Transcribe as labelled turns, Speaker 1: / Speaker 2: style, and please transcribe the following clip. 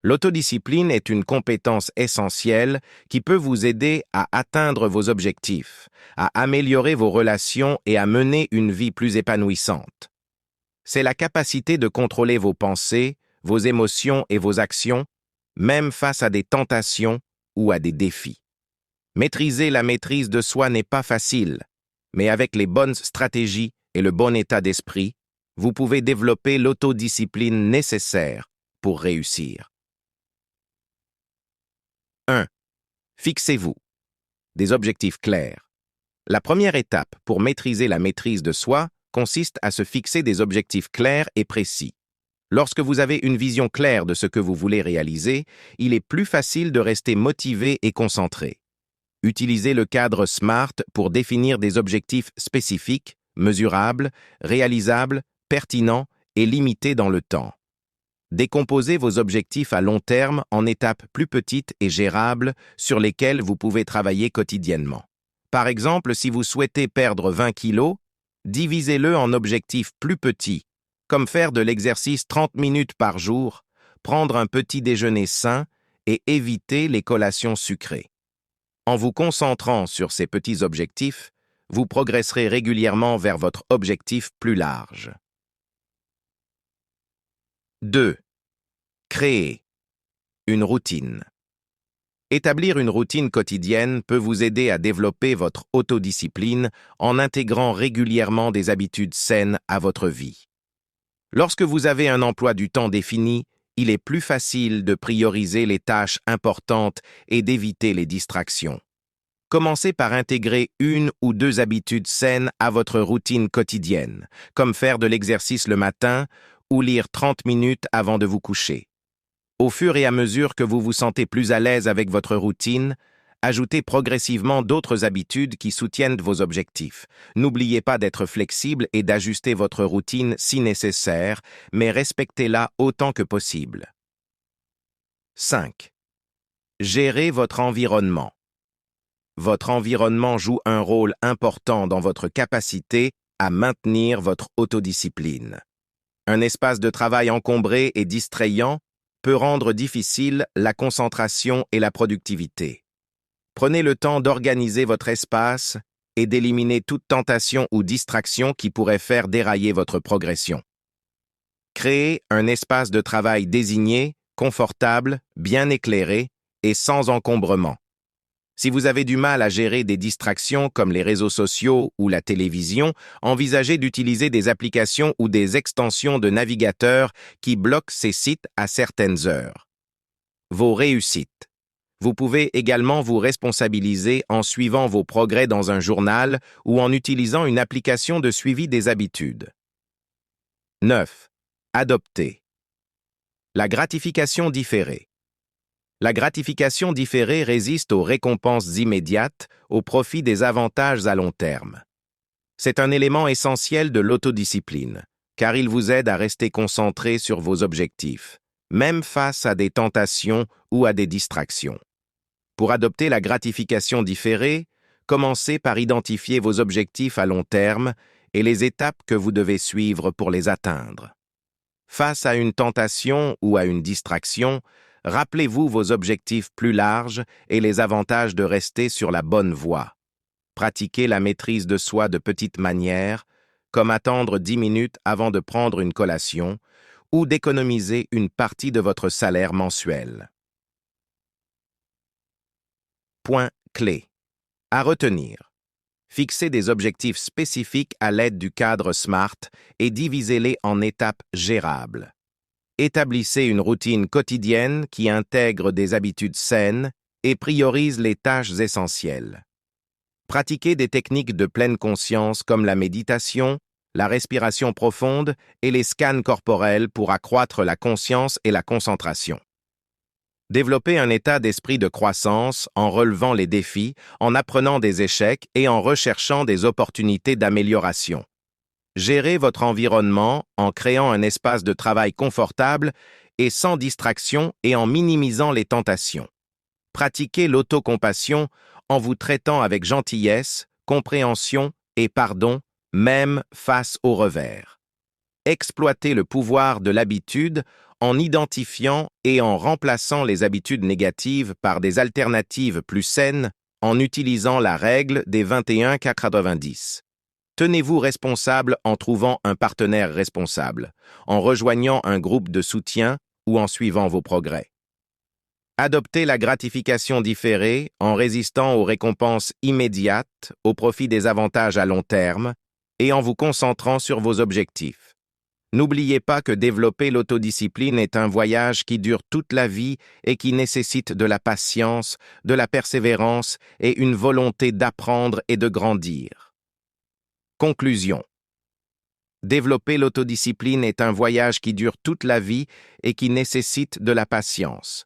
Speaker 1: L'autodiscipline est une compétence essentielle qui peut vous aider à atteindre vos objectifs, à améliorer vos relations et à mener une vie plus épanouissante. C'est la capacité de contrôler vos pensées, vos émotions et vos actions, même face à des tentations ou à des défis. Maîtriser la maîtrise de soi n'est pas facile, mais avec les bonnes stratégies et le bon état d'esprit, vous pouvez développer l'autodiscipline nécessaire pour réussir. 1. Fixez-vous des objectifs clairs. La première étape pour maîtriser la maîtrise de soi consiste à se fixer des objectifs clairs et précis. Lorsque vous avez une vision claire de ce que vous voulez réaliser, il est plus facile de rester motivé et concentré. Utilisez le cadre SMART pour définir des objectifs spécifiques, mesurables, réalisables, pertinents et limités dans le temps. Décomposez vos objectifs à long terme en étapes plus petites et gérables sur lesquelles vous pouvez travailler quotidiennement. Par exemple, si vous souhaitez perdre 20 kilos, divisez-le en objectifs plus petits, comme faire de l'exercice 30 minutes par jour, prendre un petit déjeuner sain et éviter les collations sucrées. En vous concentrant sur ces petits objectifs, vous progresserez régulièrement vers votre objectif plus large. 2. Créer une routine. Établir une routine quotidienne peut vous aider à développer votre autodiscipline en intégrant régulièrement des habitudes saines à votre vie. Lorsque vous avez un emploi du temps défini, il est plus facile de prioriser les tâches importantes et d'éviter les distractions. Commencez par intégrer 1 ou 2 habitudes saines à votre routine quotidienne, comme faire de l'exercice le matin ou lire 30 minutes avant de vous coucher. Au fur et à mesure que vous vous sentez plus à l'aise avec votre routine, ajoutez progressivement d'autres habitudes qui soutiennent vos objectifs. N'oubliez pas d'être flexible et d'ajuster votre routine si nécessaire, mais respectez-la autant que possible. 5. Gérez votre environnement. Votre environnement joue un rôle important dans votre capacité à maintenir votre autodiscipline. Un espace de travail encombré et distrayant peut rendre difficile la concentration et la productivité. Prenez le temps d'organiser votre espace et d'éliminer toute tentation ou distraction qui pourrait faire dérailler votre progression. Créez un espace de travail désigné, confortable, bien éclairé et sans encombrement. Si vous avez du mal à gérer des distractions comme les réseaux sociaux ou la télévision, envisagez d'utiliser des applications ou des extensions de navigateur qui bloquent ces sites à certaines heures. Vos réussites. Vous pouvez également vous responsabiliser en suivant vos progrès dans un journal ou en utilisant une application de suivi des habitudes. 9. Adopter la gratification différée. La gratification différée résiste aux récompenses immédiates au profit des avantages à long terme. C'est un élément essentiel de l'autodiscipline, car il vous aide à rester concentré sur vos objectifs, même face à des tentations ou à des distractions. Pour adopter la gratification différée, commencez par identifier vos objectifs à long terme et les étapes que vous devez suivre pour les atteindre. Face à une tentation ou à une distraction, rappelez-vous vos objectifs plus larges et les avantages de rester sur la bonne voie. Pratiquez la maîtrise de soi de petites manières, comme attendre 10 minutes avant de prendre une collation ou d'économiser une partie de votre salaire mensuel. Point clé. À retenir. Fixez des objectifs spécifiques à l'aide du cadre SMART et divisez-les en étapes gérables. Établissez une routine quotidienne qui intègre des habitudes saines et priorise les tâches essentielles. Pratiquez des techniques de pleine conscience comme la méditation, la respiration profonde et les scans corporels pour accroître la conscience et la concentration. Développez un état d'esprit de croissance en relevant les défis, en apprenant des échecs et en recherchant des opportunités d'amélioration. Gérez votre environnement en créant un espace de travail confortable et sans distraction et en minimisant les tentations. Pratiquez l'autocompassion en vous traitant avec gentillesse, compréhension et pardon, même face aux revers. Exploitez le pouvoir de l'habitude en identifiant et en remplaçant les habitudes négatives par des alternatives plus saines en utilisant la règle des 21-90. Tenez-vous responsable en trouvant un partenaire responsable, en rejoignant un groupe de soutien ou en suivant vos progrès. Adoptez la gratification différée en résistant aux récompenses immédiates au profit des avantages à long terme et en vous concentrant sur vos objectifs. N'oubliez pas que développer l'autodiscipline est un voyage qui dure toute la vie et qui nécessite de la patience, de la persévérance et une volonté d'apprendre et de grandir. Conclusion. Développer l'autodiscipline est un voyage qui dure toute la vie et qui nécessite de la patience,